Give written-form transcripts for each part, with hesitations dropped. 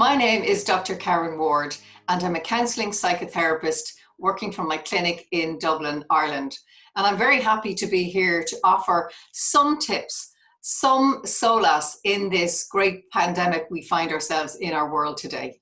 My name is Dr. Karen Ward, and I'm a counselling psychotherapist working from my clinic in Dublin, Ireland. And I'm very happy to be here to offer some tips, some solace in this great pandemic we find ourselves in our world today.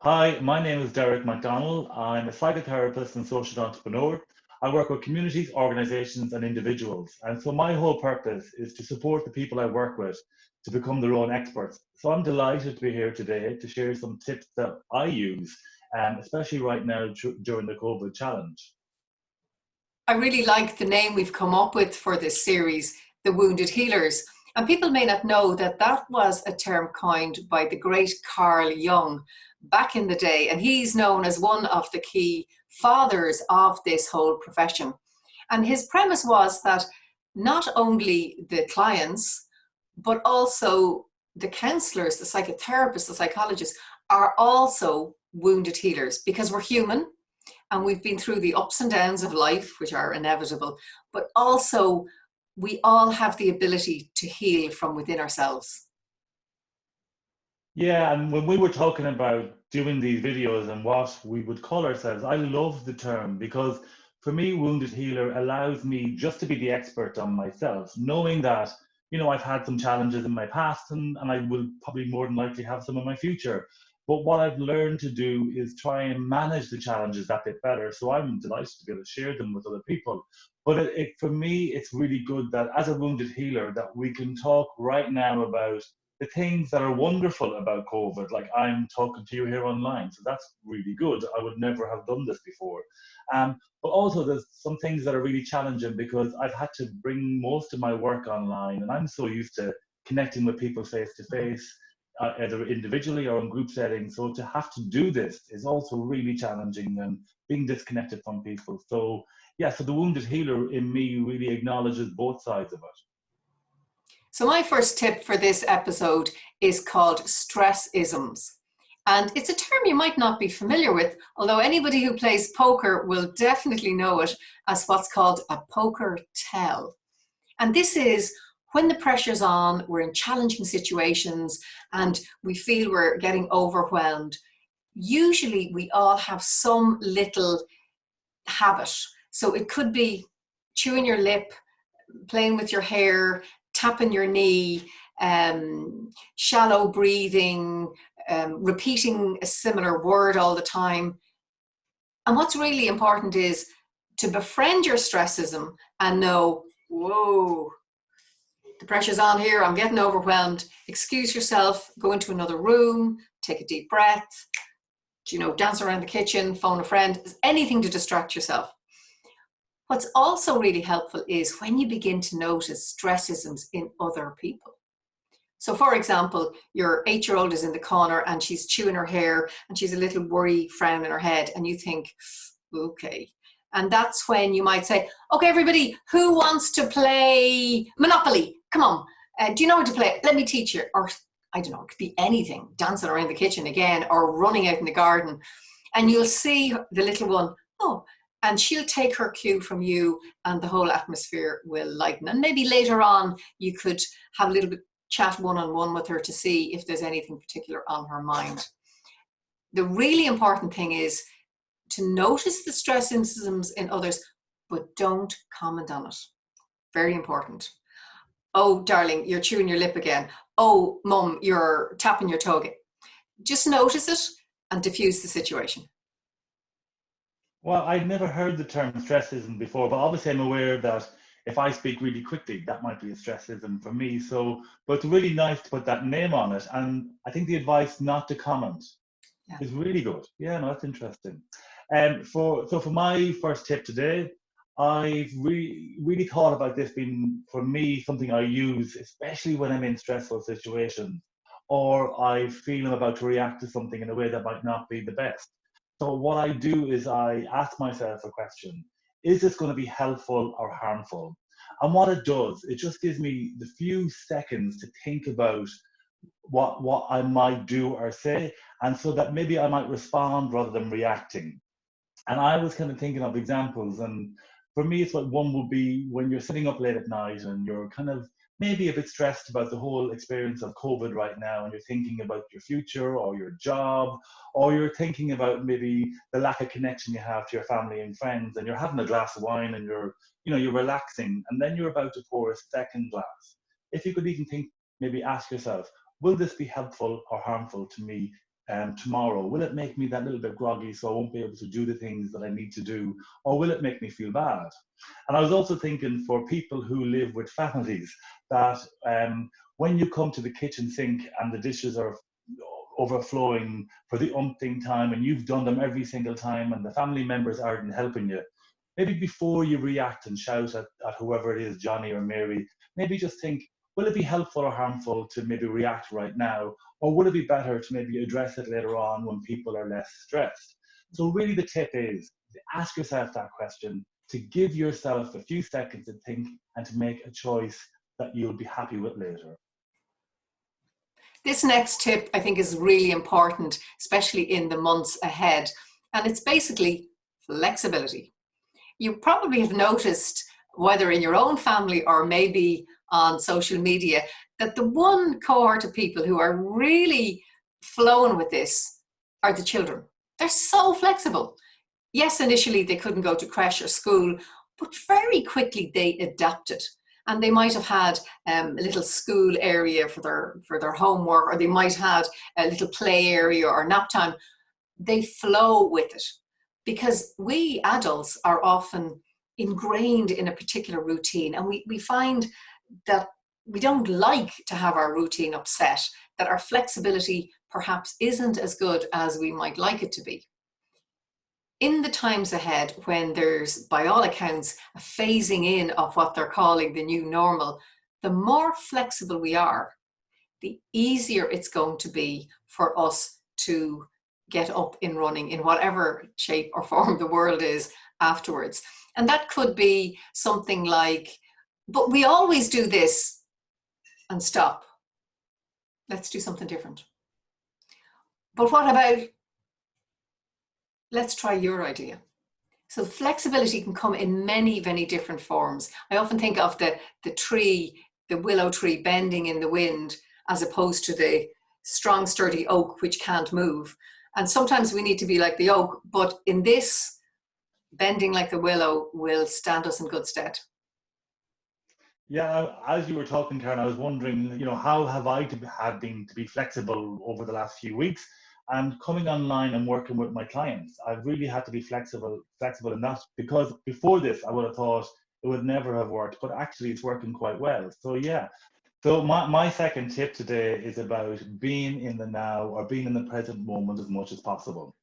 Hi, my name is McDonnell. I'm a psychotherapist and social entrepreneur. I work with communities, organizations, and individuals. And so my whole purpose is to support the people I work with to become their own experts. So I'm delighted to be here today to share some tips that I use, especially right now during the COVID challenge. I really like the name we've come up with for this series, The Wounded Healers. And people may not know that that was a term coined by the great Carl Jung back in the day. And he's known as one of the key fathers of this whole profession. And his premise was that not only the clients, but also the counselors, the psychotherapists, the psychologists are also wounded healers, because we're human and we've been through the ups and downs of life, which are inevitable, but also we all have the ability to heal from within ourselves. Yeah, and when we were talking about doing these videos and what we would call ourselves, I love the term because for me, wounded healer allows me just to be the expert on myself, knowing that, I've had some challenges in my past and I will probably more than likely have some in my future. But what I've learned to do is try and manage the challenges that bit better. So I'm delighted to be able to share them with other people. But for me, it's really good that as a wounded healer, that we can talk right now about the things that are wonderful about COVID, like I'm talking to you here online. So that's really good. I would never have done this before. But also there's some things that are really challenging because I've had to bring most of my work online and I'm so used to connecting with people face to face, either individually or in group settings. So to have to do this is also really challenging and being disconnected from people. So yeah, so the wounded healer in me really acknowledges both sides of it. So my first tip for this episode is called stressisms. And it's a term you might not be familiar with, although anybody who plays poker will definitely know it as what's called a poker tell. And this is when the pressure's on, we're in challenging situations and we feel we're getting overwhelmed. Usually we all have some little habit. So it could be chewing your lip, playing with your hair, tapping your knee, shallow breathing, repeating a similar word all the time. And what's really important is to befriend your stressism and know, whoa, the pressure's on here, I'm getting overwhelmed. Excuse yourself, go into another room, take a deep breath, dance around the kitchen, phone a friend, anything to distract yourself. What's also really helpful is when you begin to notice stressisms in other people. So for example, your 8-year-old is in the corner and she's chewing her hair and she's a little worry frown in her head and you think, okay. And that's when you might say, okay, everybody, who wants to play Monopoly? Come on. Do you know how to play? Let me teach you. Or I don't know, it could be anything, dancing around the kitchen again or running out in the garden. And you'll see the little one, and she'll take her cue from you and the whole atmosphere will lighten. And maybe later on, you could have a little bit chat one-on-one with her to see if there's anything particular on her mind. The really important thing is to notice the stressisms in others, but don't comment on it. Very important. Oh, darling, you're chewing your lip again. Oh, mum, you're tapping your toe again. Just notice it and diffuse the situation. Well, I'd never heard the term stressism before, but obviously I'm aware that if I speak really quickly, that might be a stressism for me. So, but it's really nice to put that name on it. And I think the advice not to comment is really good. Yeah, no, that's interesting. For my first tip today, I've really thought about this being, for me, something I use, especially when I'm in stressful situations, or I feel I'm about to react to something in a way that might not be the best. So what I do is I ask myself a question: is this going to be helpful or harmful? And what it does, it just gives me the few seconds to think about what I might do or say, and so that maybe I might respond rather than reacting. And I was kind of thinking of examples, and for me, it's like one would be when you're sitting up late at night and you're kind of maybe a bit stressed about the whole experience of COVID right now, and you're thinking about your future or your job, or you're thinking about maybe the lack of connection you have to your family and friends, and you're having a glass of wine and you're relaxing, and then you're about to pour a second glass. If you could even think, maybe ask yourself, will this be helpful or harmful to me tomorrow? Will it make me that little bit groggy so I won't be able to do the things that I need to do? Or will it make me feel bad? And I was also thinking for people who live with families that when you come to the kitchen sink and the dishes are overflowing for the umpteenth time and you've done them every single time and the family members aren't helping you, maybe before you react and shout at whoever it is, Johnny or Mary, maybe just think, will it be helpful or harmful to maybe react right now? Or would it be better to maybe address it later on when people are less stressed? So really the tip is to ask yourself that question, to give yourself a few seconds to think and to make a choice that you'll be happy with later. This next tip I think is really important, especially in the months ahead. And it's basically flexibility. You probably have noticed, whether in your own family or maybe on social media, that the one cohort of people who are really flowing with this are the children. They're so flexible. Yes, initially they couldn't go to creche or school, but very quickly they adapted. And they might have had a little school area for their homework, or they might have a little play area or nap time. They flow with it because we adults are often ingrained in a particular routine, and we find that we don't like to have our routine upset, that our flexibility perhaps isn't as good as we might like it to be. In the times ahead, when there's, by all accounts, a phasing in of what they're calling the new normal, the more flexible we are, the easier it's going to be for us to get up and running in whatever shape or form the world is afterwards. And that could be something like, but we always do this, and stop. Let's do something different. But what about, let's try your idea. So flexibility can come in many, many different forms. I often think of the tree, the willow tree bending in the wind, as opposed to the strong, sturdy oak, which can't move. And sometimes we need to be like the oak, but in this, bending like the willow will stand us in good stead. Yeah, as you were talking, Karen, I was wondering, how have I been to be flexible over the last few weeks? And coming online and working with my clients, I've really had to be flexible in that, because before this, I would have thought it would never have worked, but actually it's working quite well. So yeah. So my second tip today is about being in the now, or being in the present moment as much as possible.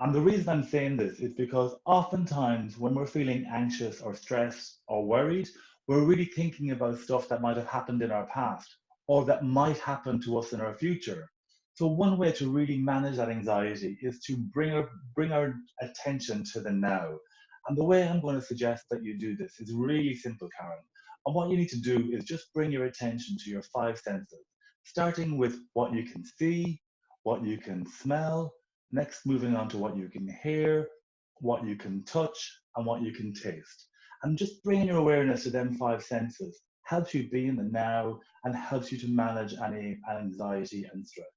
And the reason I'm saying this is because oftentimes when we're feeling anxious or stressed or worried, we're really thinking about stuff that might have happened in our past or that might happen to us in our future. So one way to really manage that anxiety is to bring our attention to the now. And the way I'm going to suggest that you do this is really simple, Karen. And what you need to do is just bring your attention to your five senses, starting with what you can see, what you can smell, next moving on to what you can hear, what you can touch, and what you can taste. And just bringing your awareness to them five senses helps you be in the now and helps you to manage any anxiety and stress.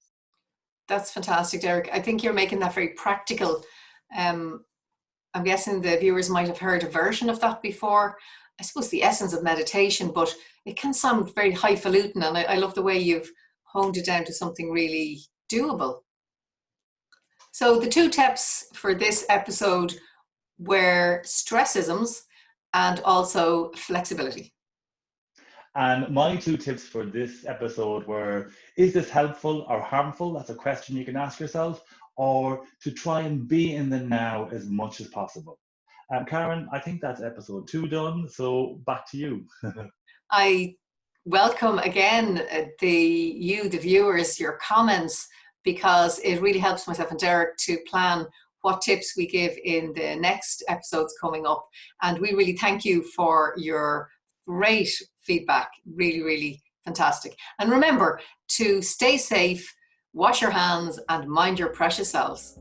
That's fantastic, Derek. I think you're making that very practical. I'm guessing the viewers might have heard a version of that before. I suppose the essence of meditation, but it can sound very highfalutin, and I love the way you've honed it down to something really doable. So the two tips for this episode were stressisms and also flexibility. And my two tips for this episode were, is this helpful or harmful? That's a question you can ask yourself, or to try and be in the now as much as possible. Karen, I think that's episode 2 done, so back to you. I welcome again the viewers, your comments, because it really helps myself and Derek to plan what tips we give in the next episodes coming up. And we really thank you for your great feedback. Really, really fantastic. And remember to stay safe, wash your hands, and mind your precious selves.